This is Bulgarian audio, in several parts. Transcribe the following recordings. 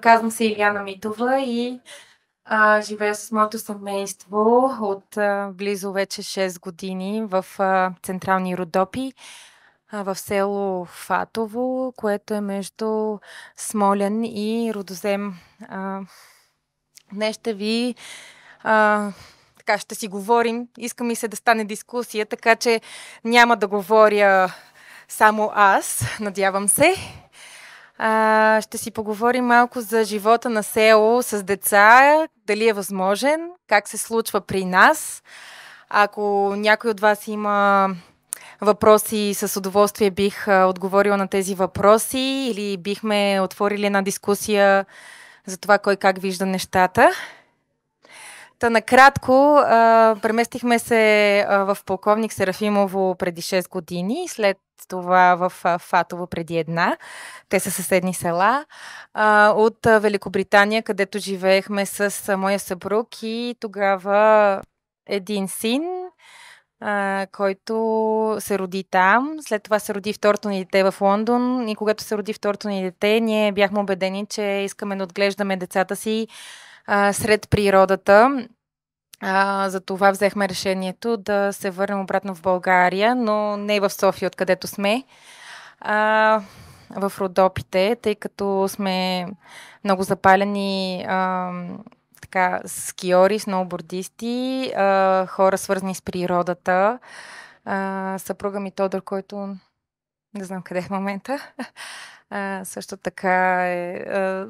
Казвам се Илияна Митова и живея с моето семейство от близо вече 6 години в Централни Родопи, в село Фатово, което е между Смолян и Рудозем. А, Днес ще ви така ще си говорим. Иска ми се да стане дискусия, така че няма да говоря само аз, надявам се. Ще си поговорим малко за живота на село с деца, дали е възможен, как се случва при нас. Ако някой от вас има въпроси, с удоволствие бих отговорила на тези въпроси или бихме отворили една дискусия за това кой как вижда нещата. Та накратко, преместихме се в полковник Серафимово преди 6 години, след това в Фатово преди една. Те са съседни села. От Великобритания, където живеехме с моя съпруг и тогава един син, който се роди там. След това се роди второто ни дете в Лондон и когато се роди второто ни дете, ние бяхме убедени, че искаме да отглеждаме децата си сред природата. За това взехме решението да се върнем обратно в България, но не в София, откъдето сме, в Родопите, тъй като сме много запалени така, скиори, сноубордисти, хора свързани с природата. Съпруга ми Тодор, който не знам къде е в момента, също така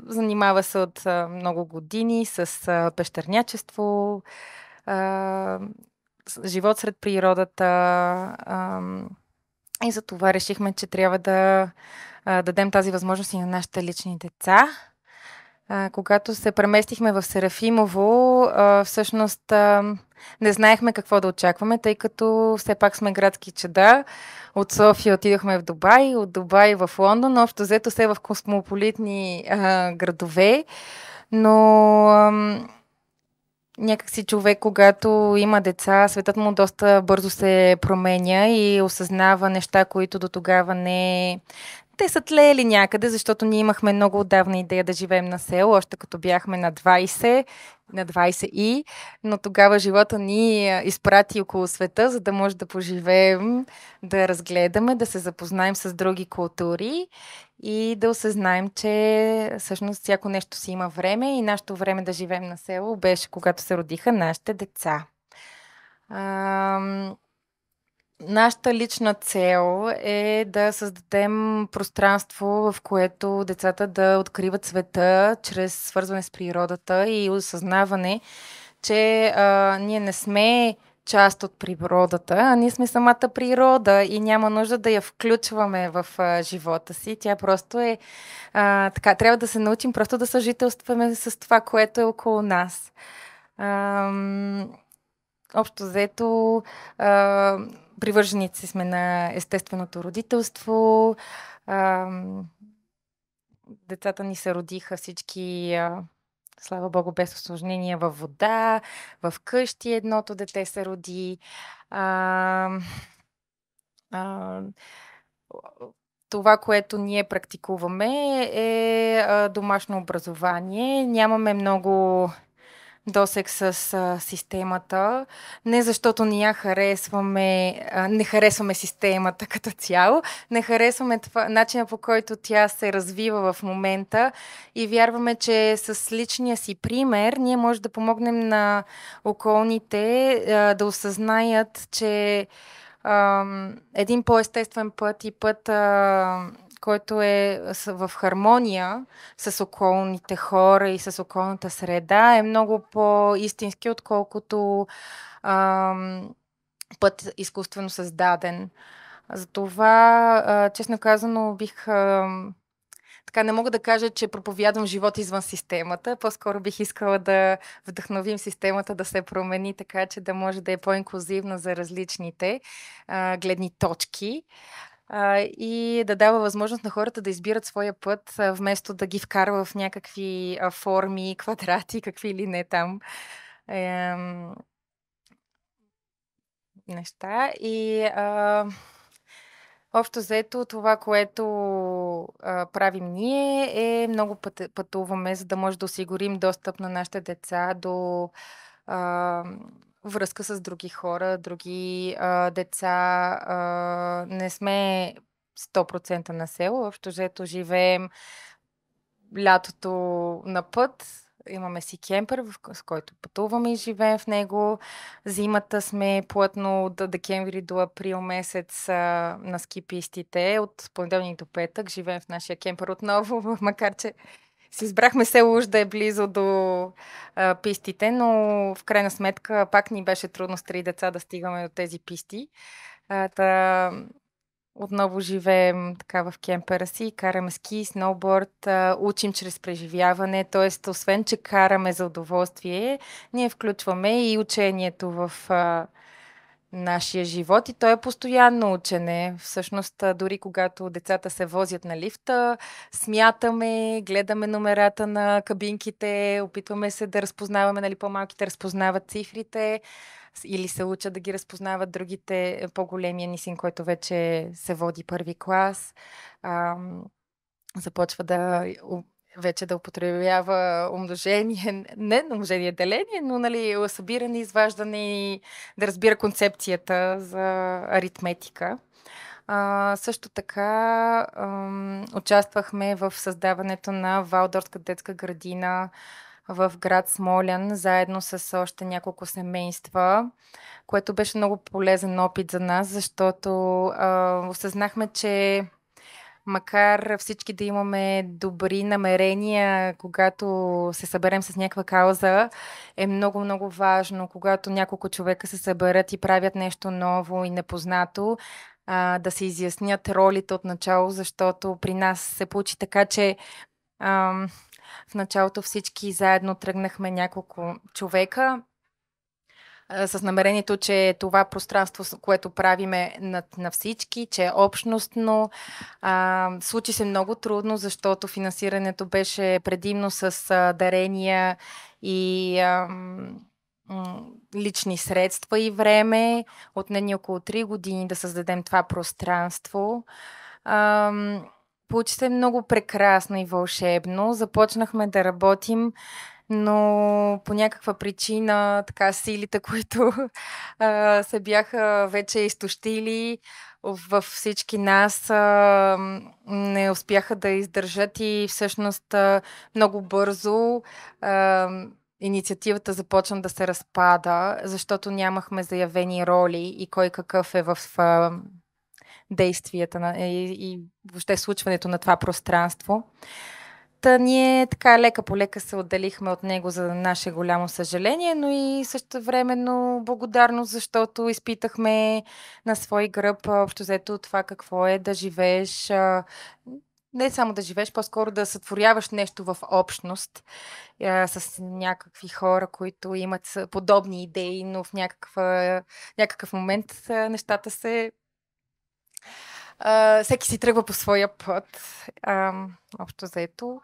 занимава се от много години с пещернячество, живот сред природата, и за това решихме, че трябва да дадем тази възможност и на нашите лични деца. Когато се преместихме в Серафимово, всъщност не знаехме какво да очакваме, тъй като все пак сме градски чада. От София отидохме в Дубай, от Дубай в Лондон, общо взето се в космополитни градове, но някакси човек, когато има деца, светът му доста бързо се променя и осъзнава неща, които до тогава не... Те са тлеели някъде, защото ние имахме много отдавна идея да живеем на село, още като бяхме на 20 и, но тогава живота ни изпрати около света, за да може да поживеем, да разгледаме, да се запознаем с други култури и да осъзнаем, че всъщност всяко нещо си има време и нашето време да живеем на село беше когато се родиха нашите деца. Нашата лична цел е да създадем пространство, в което децата да откриват света чрез свързване с природата и осъзнаване, че ние не сме част от природата, а ние сме самата природа и няма нужда да я включваме в живота си. Тя просто е така. Трябва да се научим просто да съжителстваме с това, което е около нас. Общо взето, привърженици сме на естественото родителство. Децата ни се родиха всички, слава Богу, без осложнения във вода, в къщи едното дете се роди. Това, което ние практикуваме е домашно образование. Нямаме много досег с системата. Не защото не харесваме системата като цяло, не харесваме начина, по който тя се развива в момента и вярваме, че с личния си пример ние може да помогнем на околните да осъзнаят, че един по-естествен път и път, който е в хармония с околните хора и с околната среда, е много по-истински, отколкото път изкуствено създаден. Затова, честно казано, така не мога да кажа, че проповядвам живот извън системата. По-скоро бих искала да вдъхновим системата да се промени, така че да може да е по-инклюзивна за различните гледни точки и да дава възможност на хората да избират своя път, вместо да ги вкарва в някакви форми, квадрати, какви ли не там неща. И Общо взето това, което, правим ние е много пътуваме, за да може да осигурим достъп на нашите деца до, ам, връзка с други хора, други, деца. Не сме 100% на село. Общо взето живеем лятото на път. Имаме си кемпер, с който пътуваме и живеем в него. Зимата сме плътно от декември до април месец на ски пистите. От понеделник до петък живеем в нашия кемпер отново, макар че си избрахме село уж да е близо до пистите, но в крайна сметка пак ни беше трудно с 3 деца да стигаме до тези писти. Та, отново живеем така в кемпера си, караме ски, сноуборд, учим чрез преживяване, т.е. освен, че караме за удоволствие, ние включваме и учението в нашия живот и то е постоянно учене. Всъщност, дори когато децата се возят на лифта, смятаме, гледаме номерата на кабинките, опитваме се да разпознаваме, нали, по-малките разпознават цифрите или се учат да ги разпознават другите, по-големия ни син, който вече се води първи клас. Ам, започва вече да употребява умножение, не умножение, деление, но нали, събиране, изваждане и да разбира концепцията за аритметика. Също така участвахме в създаването на Валдорска детска градина в град Смолян, заедно с още няколко семейства, което беше много полезен опит за нас, защото осъзнахме, че макар всички да имаме добри намерения, когато се съберем с някаква кауза, е много, много важно, когато няколко човека се съберат и правят нещо ново и непознато, да се изяснят ролите от начало, защото при нас се получи така, че ам, в началото всички заедно тръгнахме няколко човека, с намерението, че това пространство, което правиме на всички, че е общностно. Случи се много трудно, защото финансирането беше предимно с дарения и лични средства и време. Отне ни около 3 години да създадем това пространство. Получи се много прекрасно и вълшебно. Започнахме да работим, но по някаква причина, така, силите, които се бяха вече изтощили във всички нас, не успяха да издържат и всъщност много бързо инициативата започна да се разпада, защото нямахме заявени роли и кой какъв е в действията и въобще случването на това пространство. Та ние така лека по лека се отделихме от него за наше голямо съжаление, но и същевременно благодарност, защото изпитахме на свой гръб общо взето това какво е да живееш, не само да живееш, по-скоро да сътворяваш нещо в общност с някакви хора, които имат подобни идеи, но в някакъв момент нещата всеки си тръгва по своя път. Общо заето.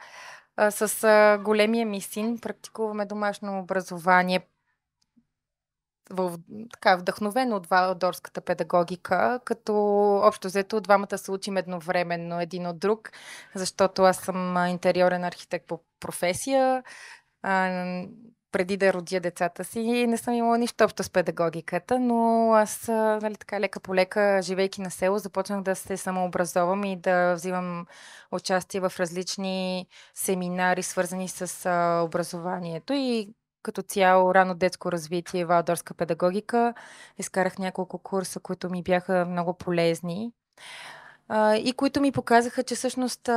С големия ми син практикуваме домашно образование, така вдъхновено от валдорската педагогика, като общо взето двамата се учим едновременно един от друг, защото аз съм интериорен архитект по професия. Преди да родя децата си, не съм имала нищо общо с педагогиката, но аз, нали, така лека по лека, живейки на село, започнах да се самообразовам и да взимам участие в различни семинари, свързани с образованието и като цяло рано детско развитие, валдорска педагогика. Изкарах няколко курса, които ми бяха много полезни и които ми показаха, че всъщност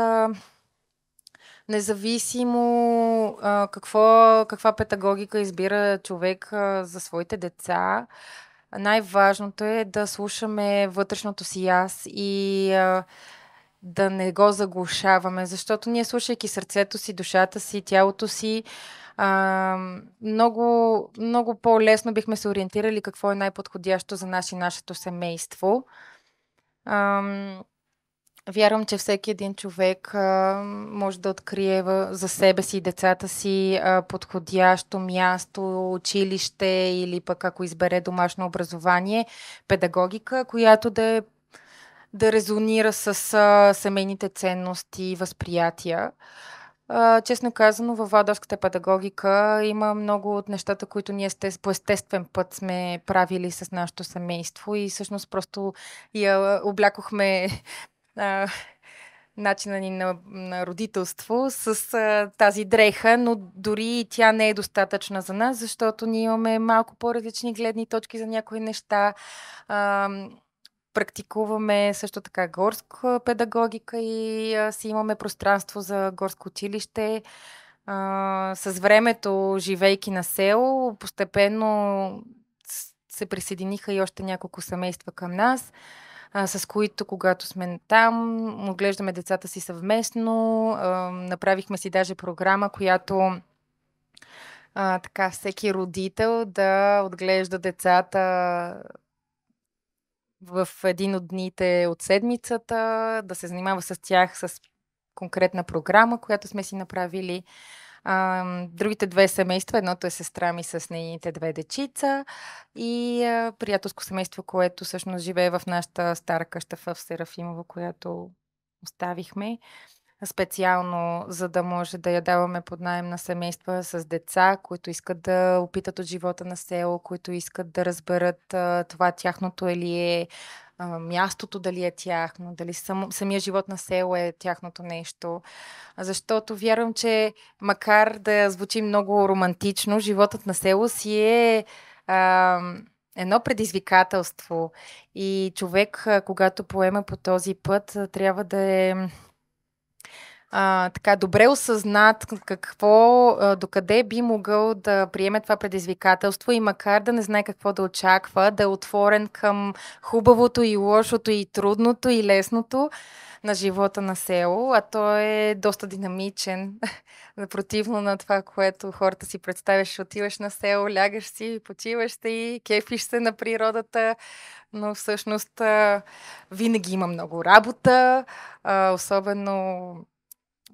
независимо каква педагогика избира човек за своите деца, най-важното е да слушаме вътрешното си аз и да не го заглушаваме, защото ние, слушайки сърцето си, душата си, тялото си, много, много по-лесно бихме се ориентирали какво е най-подходящо за нас и нашето семейство. Вярвам, че всеки един човек може да открие за себе си и децата си подходящо място, училище или пък ако избере домашно образование, педагогика, която да е да резонира с семейните ценности и възприятия. Честно казано, във владорската педагогика има много от нещата, които ние по естествен път сме правили с нашето семейство и всъщност просто я облякохме а, начина ни на родителство с тази дреха, но дори и тя не е достатъчна за нас, защото ние имаме малко по-различни гледни точки за някои неща. А, Практикуваме също така горска педагогика и си имаме пространство за горско училище. С времето, живейки на село, постепенно се присъединиха и още няколко семейства към нас, с които, когато сме там, отглеждаме децата си съвместно. Направихме си даже програма, която така всеки родител да отглежда децата в един от дните от седмицата, да се занимава с тях с конкретна програма, която сме си направили. Другите две семейства, едното е сестра ми с нейните две дечица и приятелско семейство, което всъщност живее в нашата стара къща в Серафимово, която оставихме специално, за да може да я даваме под наем на семейства с деца, които искат да опитат от живота на село, които искат да разберат това тяхното ли е, мястото дали е тяхно, дали самия живот на село е тяхното нещо. Защото вярвам, че макар да звучи много романтично, животът на село си е а, едно предизвикателство. И човек, когато поема по този път, трябва да е така добре осъзнат докъде би могъл да приеме това предизвикателство и макар да не знае какво да очаква, да е отворен към хубавото и лошото и трудното и лесното на живота на село, а той е доста динамичен. Противно на това, което хората си представяш, отиваш на село, лягаш си, почиваш се и кефиш се на природата, но всъщност винаги има много работа, особено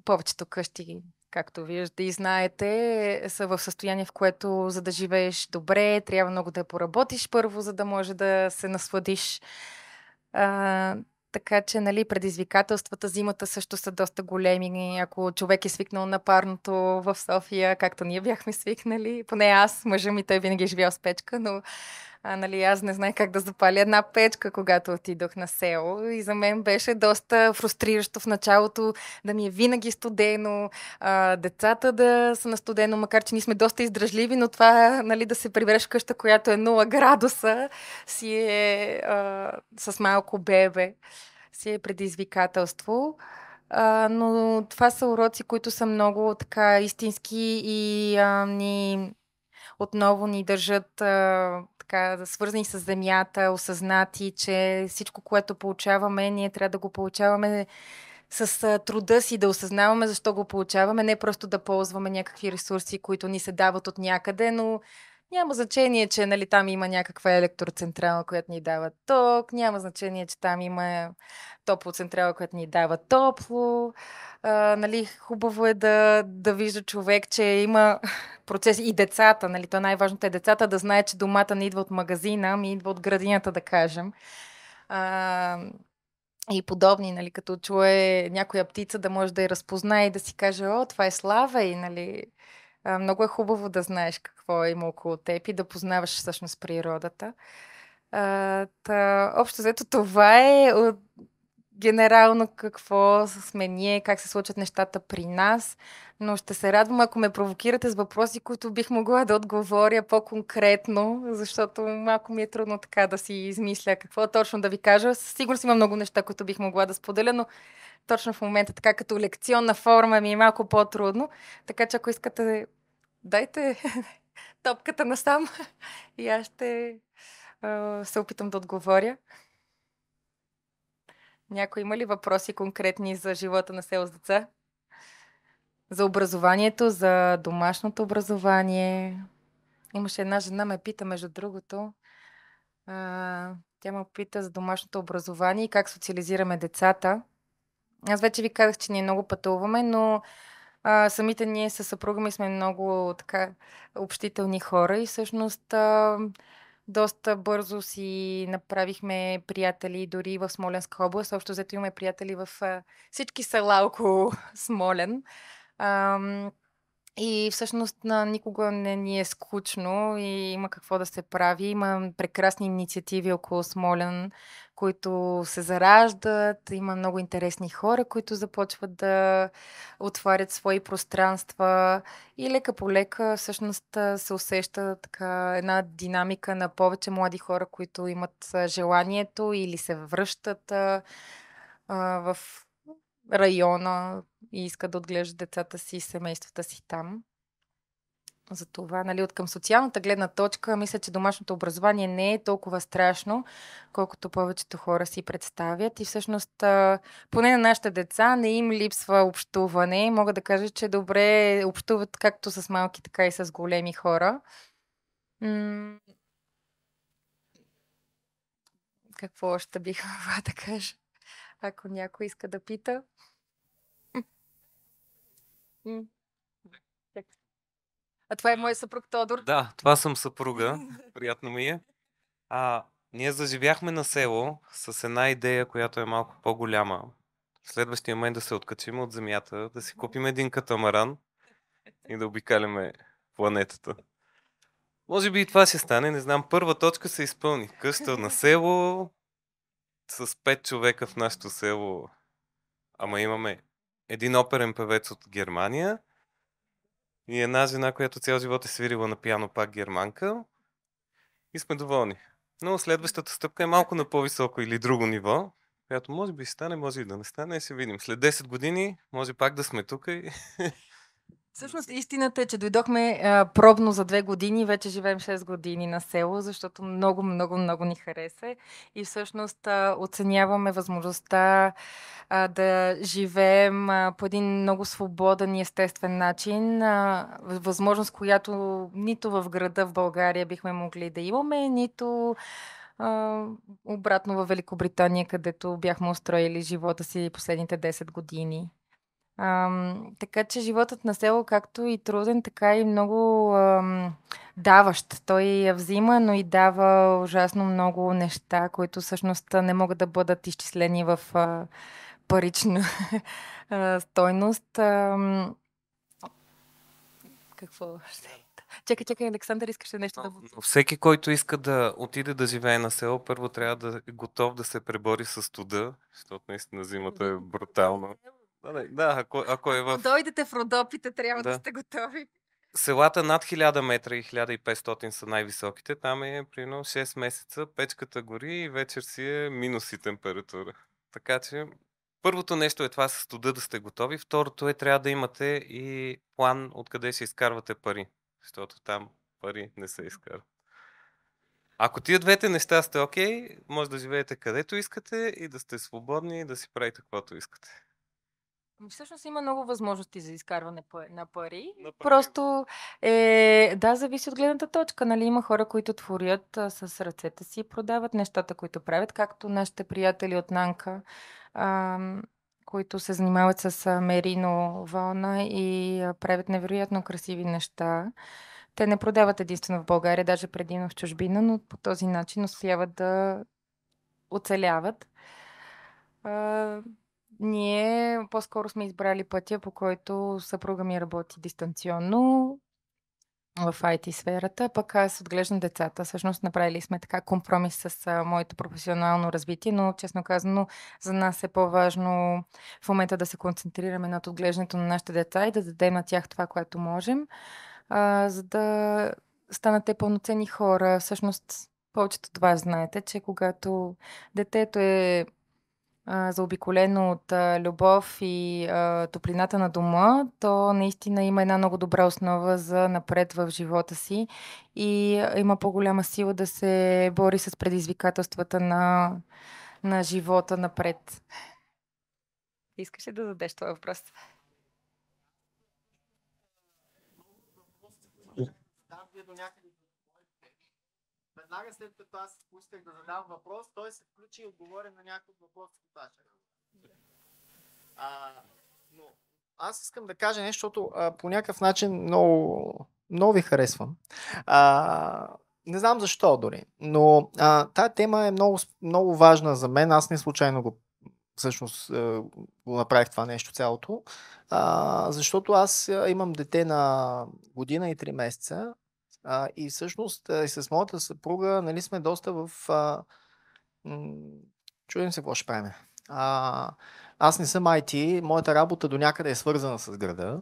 повечето къщи, както виждате и знаете, са в състояние, в което за да живееш добре, трябва много да поработиш първо, за да може да се насладиш. А, така че, нали, предизвикателствата зимата също са доста големи. Ако човек е свикнал на парното в София, както ние бяхме свикнали, поне аз, мъжа ми, той винаги е живял с печка, но нали, аз не знаех как да запаля една печка, когато отидох на село. И за мен беше доста фрустриращо в началото да ми е винаги студено, децата да са на студено, макар че ние сме доста издръжливи, но това, нали, да се прибереш в къща, която е 0 градуса, си е с малко бебе, си е предизвикателство. Но това са уроци, които са много така истински и отново ни държат така, свързани с земята, осъзнати, че всичко, което получаваме, ние трябва да го получаваме с труда си, да осъзнаваме защо го получаваме, не просто да ползваме някакви ресурси, които ни се дават от някъде, но няма значение, че нали, там има някаква електроцентрала, която ни дава ток, няма значение, че там има топлоцентрала, която ни дава топло. Нали, хубаво е да вижда човек, че има процеси и децата, нали, то най-важното е децата да знаят, че домата не идва от магазина, ами идва от градината, да кажем. А, и подобни, нали, като чуе някоя птица, да може да я разпознае и да си каже, о, това е слава и, нали, много е хубаво да знаеш какво има около теб и да познаваш всъщност природата. Общо взето това е генерално какво сме ние, как се случват нещата при нас, но ще се радвам, ако ме провокирате с въпроси, които бих могла да отговоря по-конкретно, защото малко ми е трудно така да си измисля какво точно да ви кажа. Със сигурност има много неща, които бих могла да споделя, но точно в момента, така като лекционна форма ми е малко по-трудно. Така че ако искате, дайте топката насам и аз ще се опитам да отговоря. Някой има ли въпроси конкретни за живота на село с деца? За образованието, за домашното образование. Имаше една жена, ме пита, между другото. Тя ме пита за домашното образование и как социализираме децата. Аз вече ви казах, че ние много пътуваме, но самите ние със съпруга ми сме много така общителни хора и всъщност доста бързо си направихме приятели дори в Смолянска област. Общо взето имаме приятели в всички села около Смолян. Ам, и всъщност никога не ни е скучно и има какво да се прави. Има прекрасни инициативи около Смолян, които се зараждат. Има много интересни хора, които започват да отварят свои пространства. И лека по лека всъщност се усеща така една динамика на повече млади хора, които имат желанието или се връщат в района и искат да отглеждат децата си и семействата си там. Затова, нали, от към социалната гледна точка, мисля, че домашното образование не е толкова страшно, колкото повечето хора си представят. И всъщност, поне на нашите деца не им липсва общуване. Мога да кажа, че добре общуват както с малки, така и с големи хора. М, Какво още бих могла да кажа, ако някой иска да пита? М, А това е мой съпруг Тодор. Да, това съм съпруга. Приятно ми е. Ние заживяхме на село с една идея, която е малко по-голяма. В следващия момент да се откачим от земята, да си купим един катамаран и да обикаляме планетата. Може би и това ще стане, не знам. Първа точка се изпълни. Къща на село, с 5 човека в нашето село. Ама имаме един оперен певец от Германия и една жена, която цял живот е свирила на пиано, пак германка. И сме доволни. Но следващата стъпка е малко на по-високо или друго ниво, която може би ще стане, може и да не стане, ще видим. След 10 години може пак да сме тук и... Всъщност истината е, че дойдохме пробно за 2 години, вече живеем 6 години на село, защото много, много, много ни хареса и всъщност оценяваме възможността да живеем по един много свободен и естествен начин, възможност, която нито в града в България бихме могли да имаме, нито обратно в Великобритания, където бяхме устроили живота си последните 10 години. Така че животът на село, както и труден, така и много даващ. Той я взима, но и дава ужасно много неща, които всъщност не могат да бъдат изчислени в парична стойност. Какво ще е? Чакай, Александър, искаш ли нещо да... Но всеки, който иска да отиде да живее на село, първо трябва да е готов да се пребори с студа, защото наистина зимата е брутална. Да, ако е в... Дойдете в Родопите, трябва да Да. сте готови. Селата над 1000 метра и 1500 са най-високите. Там е примерно 6 месеца, печката гори и вечер си е минуси температура. Така че първото нещо е това с студа да сте готови. Второто е трябва да имате и план откъде ще изкарвате пари. Защото там пари не се изкарват. Ако тия двете неща сте окей, може да живеете където искате и да сте свободни и да си правите каквото искате. Всъщност има много възможности за изкарване на пари. На пари. Просто да, зависи от гледната точка. Нали? Има хора, които творят с ръцете си, продават нещата, които правят, както нашите приятели от Нанка, които се занимават с мерино вълна и правят невероятно красиви неща. Те не продават единствено в България, даже предимно в чужбина, но по този начин успяват да оцеляват. Ние по-скоро сме избрали пътя, по който съпруга ми работи дистанционно в IT сферата, пък аз отглеждам децата. Всъщност направили сме така компромис с моето професионално развитие, но честно казано за нас е по-важно в момента да се концентрираме над отглеждането на нашите деца и да дадем на тях това, което можем, за да станат те пълноценни хора. Всъщност повечето от вас знаете, че когато детето е заобиколено от любов и топлината на дома, то наистина има една много добра основа за напред в живота си и има по-голяма сила да се бори с предизвикателствата на живота напред. Искаш ли да зададеш това въпрос? Веднага след като аз поисках да задам въпрос, той се включи и отговори на някои от въпросите. Но аз искам да кажа нещо, защото по някакъв начин много ви харесвам. Не знам защо дори, но тая тема е много, много важна за мен. Аз не случайно всъщност го направих това нещо цялото, защото аз имам дете на година и 3 месеца и всъщност и с моята съпруга, нали, сме доста в... чудим се какво ще правим. Аз не съм IT, моята работа до някъде е свързана с града.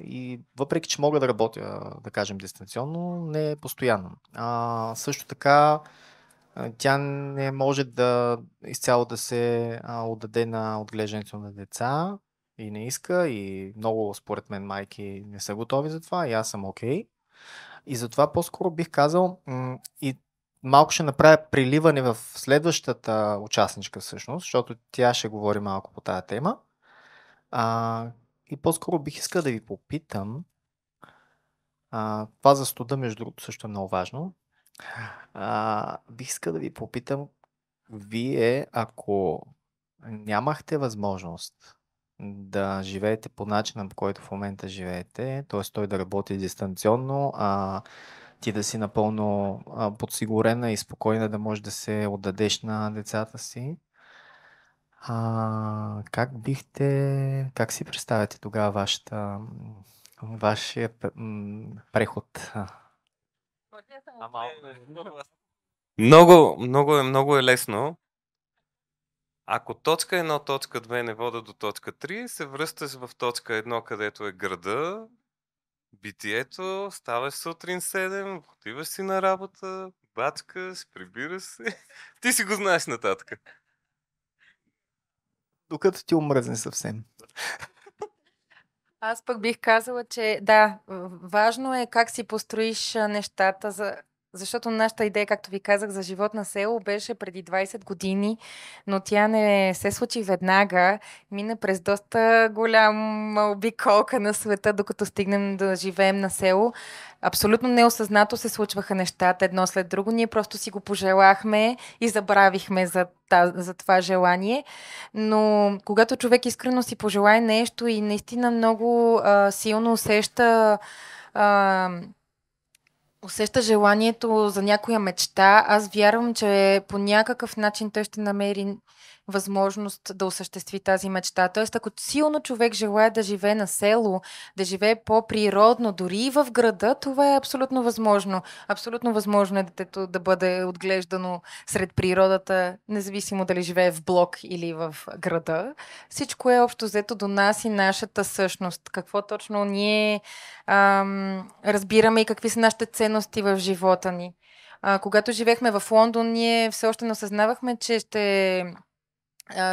И въпреки, че мога да работя, да кажем, дистанционно, не е постоянно. Също така, тя не може да изцяло да се отдаде на отглеждането на деца и не иска, и много, според мен, майки не са готови за това, и аз съм окей. И затова по-скоро бих казал, и малко ще направя приливане в следващата участничка всъщност, защото тя ще говори малко по тази тема. И по-скоро бих искал да ви попитам, това за студа, между другото, също е много важно. Бих искал да ви попитам, вие, ако нямахте възможност да живеете по начина, по който в момента живеете, т.е. той да работи дистанционно, ти да си напълно подсигурена и спокойна да можеш да се отдадеш на децата си, как си представяте тогава вашия преход? Много е лесно. Ако точка 1, точка 2 не вода до точка 3, се връщаш в точка 1, където е града, битието, ставаш сутрин 7, отиваш си на работа, бачкаш, прибираш се. Ти си го знаеш нататък. Докато ти омръзне съвсем. Аз пък бих казала, че да, важно е как си построиш нещата, защото нашата идея, както ви казах, за живот на село беше преди 20 години, но тя не се случи веднага. Мина през доста голяма обиколка на света, докато стигнем да живеем на село. Абсолютно неосъзнато се случваха нещата едно след друго. Ние просто си го пожелахме и забравихме за това желание. Но когато човек искрено си пожелае нещо и наистина много силно усеща желанието за някоя мечта, аз вярвам, че по някакъв начин той ще намери възможност да осъществи тази мечта. Тоест, ако силно човек желая да живее на село, да живее по-природно, дори и в града, това е абсолютно възможно. Абсолютно възможно е детето да бъде отглеждано сред природата, независимо дали живее в блок или в града. Всичко е общо взето до нас и нашата същност. Какво точно ние разбираме и какви са нашите ценности в живота ни. Когато живеехме в Лондон, ние все още не осъзнавахме, че ще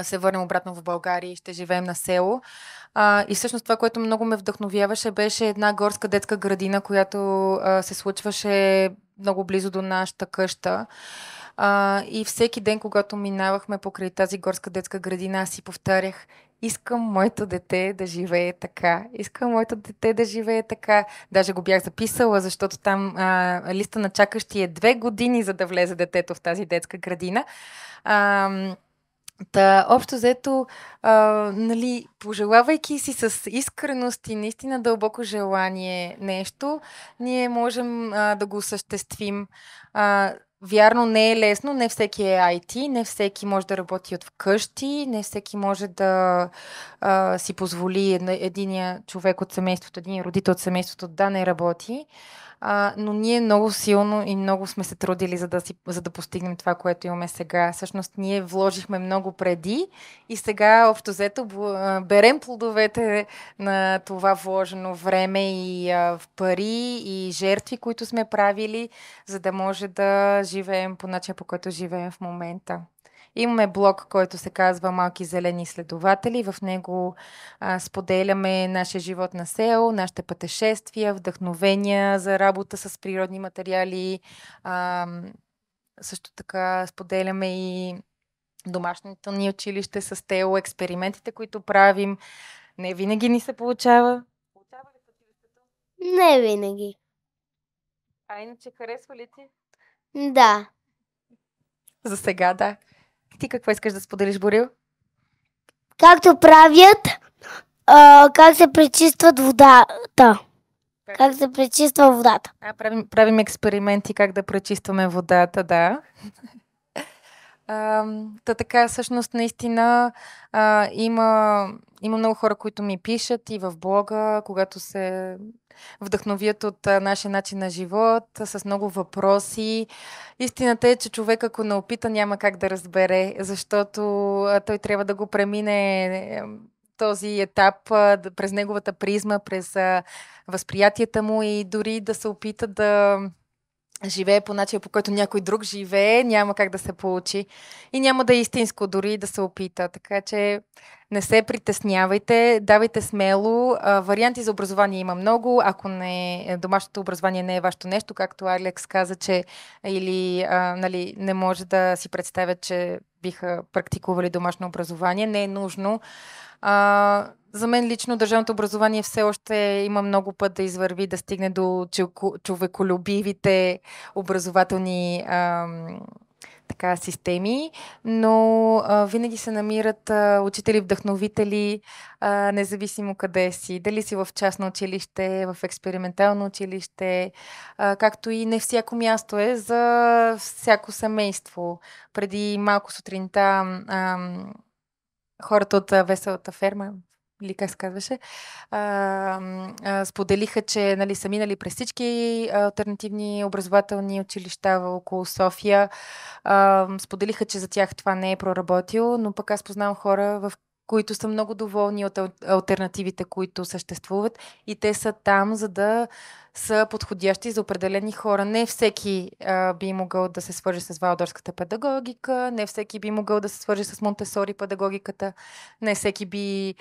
се върнем обратно в България и ще живеем на село. И всъщност това, което много ме вдъхновяваше, беше една горска детска градина, която се случваше много близо до нашата къща. И всеки ден, когато минавахме покрай тази горска детска градина, аз си повтарях: искам моето дете да живее така. Искам моето дете да живее така. Даже го бях записала, защото там листа на чакащи е 2 години, за да влезе детето в тази детска градина. Общо взето, нали, пожелавайки си с искреност и наистина дълбоко желание нещо, ние можем да го осъществим. Вярно, не е лесно, не всеки е IT, не всеки може да работи от вкъщи, не всеки може да си позволи единия човек от семейството, един родител от семейството да не работи. Но ние много силно и много сме се трудили, за да постигнем това, което имаме сега. Всъщност ние вложихме много преди и сега общо взето берем плодовете на това вложено време и в пари и жертви, които сме правили, за да може да живеем по начин, по който живеем в момента. Имаме блог, който се казва Малки зелени изследователи. В него споделяме нашия живот на село, нашите пътешествия, вдъхновения за работа с природни материали. Също така споделяме и домашното ни училище с Тео, експериментите, които правим. Не винаги ни се получава. Получава ли се училището? Не винаги. Иначе харесва ли ти? Да. За сега, да. Ти какво искаш да споделиш, Борил? Както правят, как се пречистват водата. Как се пречиства водата? Правим експерименти как да пречистваме водата, да. Така, всъщност, наистина има много хора, които ми пишат и в блога, когато се вдъхновят от нашия начин на живот, с много въпроси. Истината е, че човек, ако не опита, няма как да разбере, защото той трябва да го премине този етап през неговата призма, през възприятията му и дори да се опита да живее по начин, по който някой друг живее, няма как да се получи. И няма да е истинско дори да се опита. Така че не се притеснявайте, давайте смело. Варианти за образование има много. Ако домашното образование не е вашето нещо, както Алекс каза, че или нали, не може да си представят, че биха практикували домашно образование, не е нужно. За мен лично държавното образование все още има много път да извърви, да стигне до човеколюбивите образователни системи, но винаги се намират учители, вдъхновители, независимо къде си. Дали си в частно училище, в експериментално училище, както и не всяко място е за всяко семейство. Преди малко сутринта хората от Веселата ферма, или как се казваше, споделиха, че нали, са минали през всички алтернативни образователни училища около София. Споделиха, че за тях това не е проработило, но пък аз познавам хора, в които са много доволни от алтернативите, които съществуват и те са там, за да са подходящи за определени хора. Не всеки би могъл да се свържи с валдорската педагогика, не всеки би могъл да се свържи с Монтесори педагогиката, не всеки би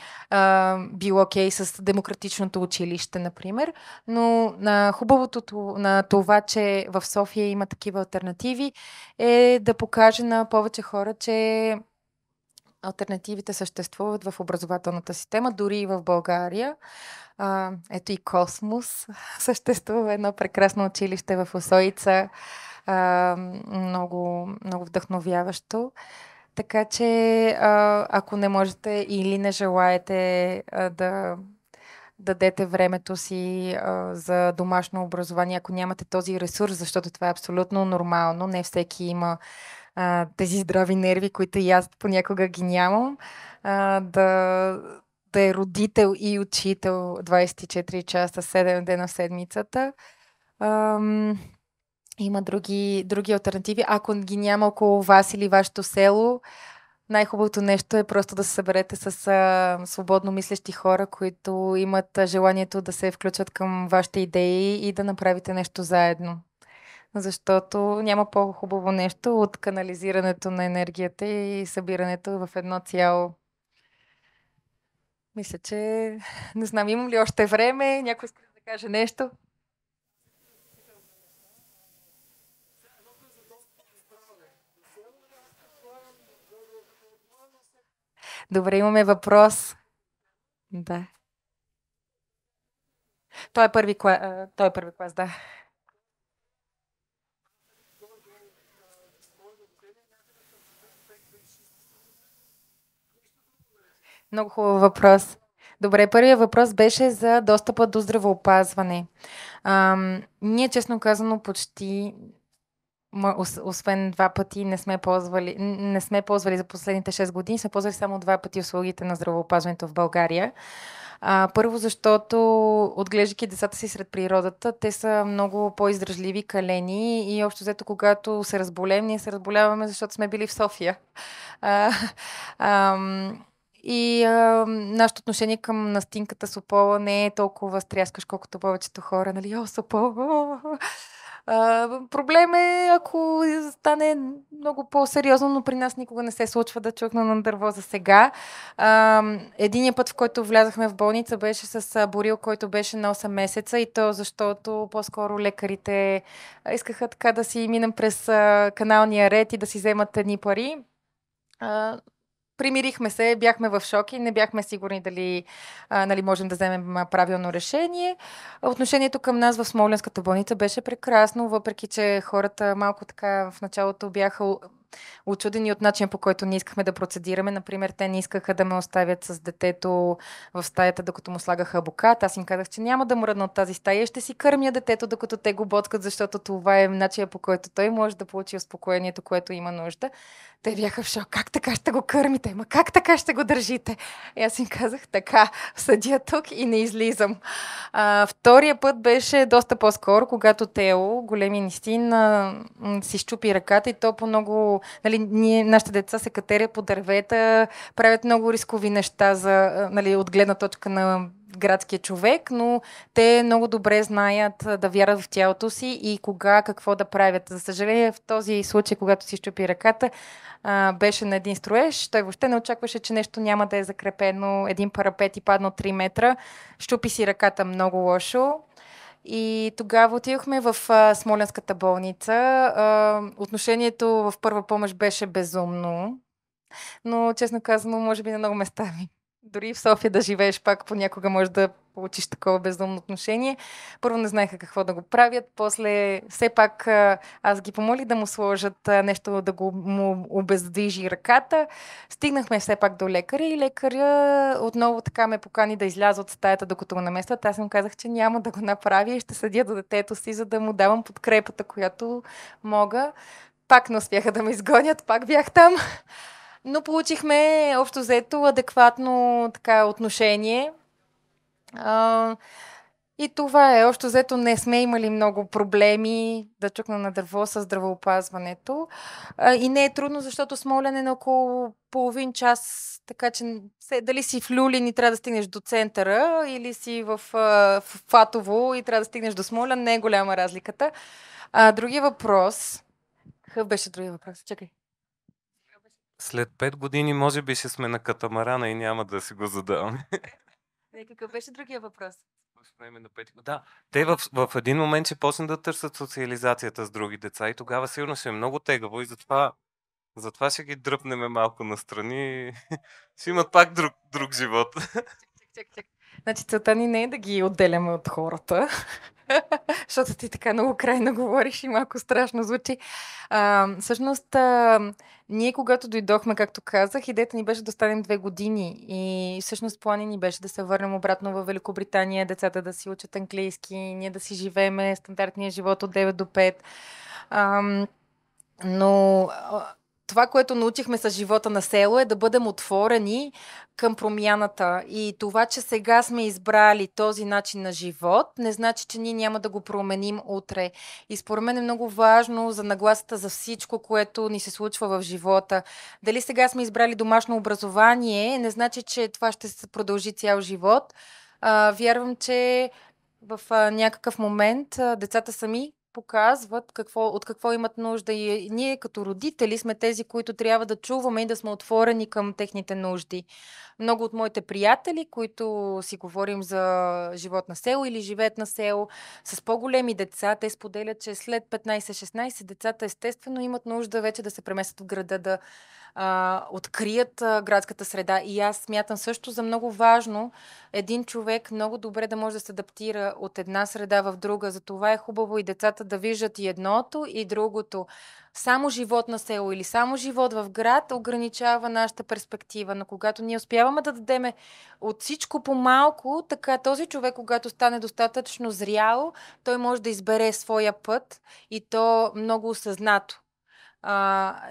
бил окей с демократичното училище, например. Но хубавото на това, че в София има такива алтернативи, е да покаже на повече хора, че алтернативите съществуват в образователната система, дори и в България. Ето и Космос. Съществува едно прекрасно училище в Усоица. Много, много вдъхновяващо. Така че, ако не можете или не желаете да дадете времето си за домашно образование, ако нямате този ресурс, защото това е абсолютно нормално. Не всеки има тези здрави нерви, които и аз понякога ги нямам, да е родител и учител 24 часа, 7 дена в седмицата. Има други алтернативи. Ако ги няма около вас или вашето село, най-хубавото нещо е просто да се съберете с свободно мислещи хора, които имат желанието да се включат към вашите идеи и да направите нещо заедно. Защото няма по-хубаво нещо от канализирането на енергията и събирането в едно цяло. Мисля, че не знам, имам ли още време? Някой иска да каже нещо? Добре, имаме въпрос. Да. Той е първи клас, да. Много хубав въпрос. Добре, първият въпрос беше за достъпа до здравеопазване. Ние, честно казано, почти, освен 2 пъти, не сме ползвали за последните 6 години, сме ползвали само 2 пъти услугите на здравеопазването в България. Първо, защото отглеждайки децата си сред природата, те са много по-издръжливи, калени и общо взето, когато се разболеем, ние се разболяваме, защото сме били в София. И нашето отношение към настинката Сопола не е толкова стряскаш, колкото повечето хора, нали? Сопола! Проблем е, ако стане много по-сериозно, но при нас никога не се случва да чукна на дърво за сега. Единият път, в който влязахме в болница, беше с Борил, който беше на 8 месеца и то защото по-скоро лекарите искаха така да си минем през каналния ред и да си вземат едни пари. Примирихме се, бяхме в шок и не бяхме сигурни дали можем да вземем правилно решение. Отношението към нас в Смолянската болница беше прекрасно, въпреки че хората малко така в началото бяха учудени от начина, по който не искахме да процедираме. Например, те не искаха да ме оставят с детето в стаята, докато му слагаха абокат. Аз им казах, че няма да мръдна от тази стая, ще си кърмя детето, докато те го боцкат, защото това е начинът, по който той може да получи успокоението, което има нужда. Те бяха в шок. Как така ще го кърмите? Ма как така ще го държите? И аз им казах, така, седя тук и не излизам. Втория път беше доста по-скоро, когато Тео, големи Нистин, си щупи ръката и то по много... Нали, нашите деца се катерят по дървета, правят много рискови неща от гледна точка на градския човек, но те много добре знаят да вярват в тялото си и кога, какво да правят. За съжаление, в този случай, когато си щупи ръката, беше на един строеж. Той въобще не очакваше, че нещо няма да е закрепено. Един парапет и падна от 3 метра. Щупи си ръката много лошо. И тогава отидохме в Смолянската болница. Отношението в първа помощ беше безумно. Но, честно казано, може би на много места ми. Дори в София да живееш, пак понякога можеш да получиш такова безумно отношение. Първо не знаеха какво да го правят, после все пак аз ги помолих да му сложат нещо, да му обездвижи ръката. Стигнахме все пак до лекаря и лекаря отново така ме покани да изляза от стаята, докато го наместват. Аз им казах, че няма да го направя и ще седя до детето си, за да му давам подкрепата, която мога. Пак не успяха да ме изгонят, пак бях там. Но получихме общо взето адекватно така отношение. И това е. Общо взето не сме имали много проблеми да чукна на дърво с здравеопазването. И не е трудно, защото Смолян е на около половин час, така че дали си в Люлин и трябва да стигнеш до центъра, или си в Фатово и трябва да стигнеш до Смолян, не е голяма разликата. Другия въпрос... Какъв беше другия въпрос? Чакай. След 5 години може би ще сме на катамарана и няма да си го задаваме. Какъв беше другия въпрос? Да, те в един момент ще почнат да търсят социализацията с други деца и тогава сигурно ще е много тегаво и затова ще ги дръпнеме малко настрани. Ще имат пак друг живот. Чак. Значи целта ни не е да ги отделяме от хората, защото ти така много крайно говориш и малко страшно звучи. Всъщност, ние когато дойдохме, както казах, идеята ни беше да останем 2 години и всъщност плани ни беше да се върнем обратно в Великобритания, децата да си учат английски, ние да си живееме стандартния живот от 9 до 5. Но това, което научихме с живота на село, е да бъдем отворени към промяната. И това, че сега сме избрали този начин на живот, не значи, че ние няма да го променим утре. И според мен е много важно за нагласата за всичко, което ни се случва в живота. Дали сега сме избрали домашно образование, не значи, че това ще се продължи цял живот. Вярвам, че в някакъв момент децата сами показват от какво имат нужда и ние като родители сме тези, които трябва да чуваме и да сме отворени към техните нужди. Много от моите приятели, които си говорим за живот на село или живеят на село, с по-големи деца, те споделят, че след 15-16 децата естествено имат нужда вече да се преместят в града, да открият градската среда. И аз смятам също за много важно един човек много добре да може да се адаптира от една среда в друга. Затова е хубаво и децата да виждат и едното, и другото. Само живот на село или само живот в град ограничава нашата перспектива. Но когато ние успяваме да дадеме от всичко по малко, така този човек, когато стане достатъчно зрял, той може да избере своя път и то много осъзнато.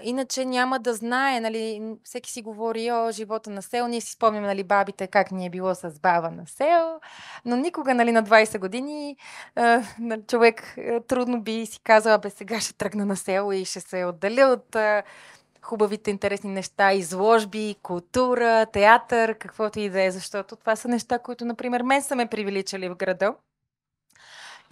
Иначе няма да знае, нали, всеки си говори, живота на село, ние си спомняме, нали, бабите, как ни е било с баба на село, но никога, нали, на 20 години човек трудно би си казал, сега ще тръгна на село и ще се отделя от хубавите, интересни неща, изложби, култура, театър, каквото и да е, защото това са неща, които, например, мен са ме привеличали в града.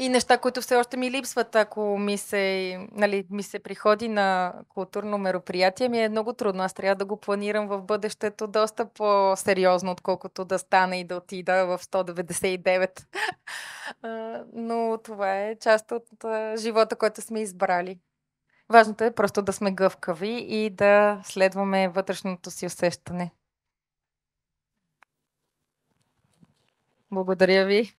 И неща, които все още ми липсват, ако ми се приходи на културно мероприятие, ми е много трудно. Аз трябва да го планирам в бъдещето доста по-сериозно, отколкото да стана и да отида в 199. Но това е част от живота, който сме избрали. Важното е просто да сме гъвкави и да следваме вътрешното си усещане. Благодаря ви.